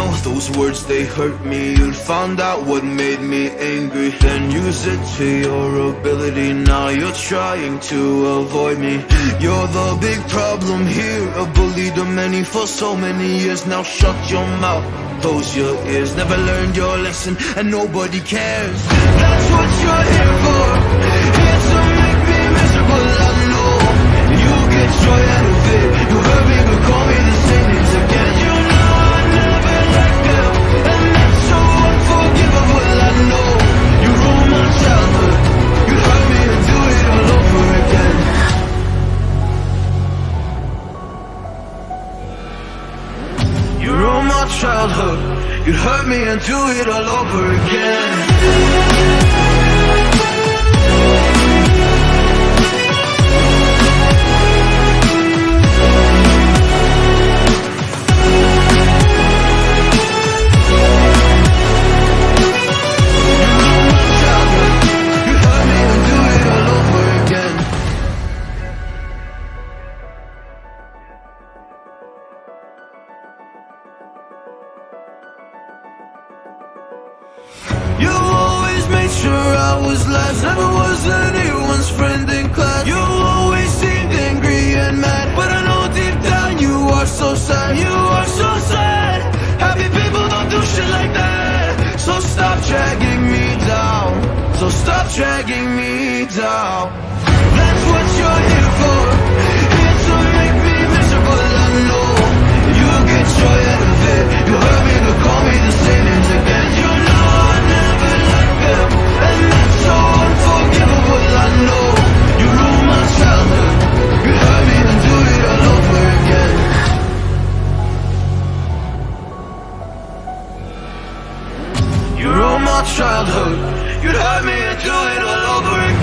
know those words, they hurt me. You'd found out what made me angry, then use it to your ability. Now you're trying to avoid me. You're the big problem here, a bully to many for so many years. Now shut your mouth, close your ears. Never learned your lesson and nobody cares. That's what you're here for, here to make me miserable. I know you get joy out of it. You hurt me but call me the same names again. You know I never let go, and that's so unforgivable. I know you ruined my childhood. You hurt me and do it all over again. You ruined my childhood. You'd hurt me and do it all over again. You always made sure I was last, never was anyone's friend in class. You always seemed angry and mad, but I know deep down you are so sad. You are so sad. Happy people don't do shit like that. So stop dragging me down, so stop dragging me down. That's what you're here for, here to make me miserable. I know you get joy out of it. You hurt me but call me the same names again. You know I never let go, and that's so unforgivable. I know you ruined my childhood. You hurt me and do it all over again. You ruined my childhood. You'd hurt me and do it all over again.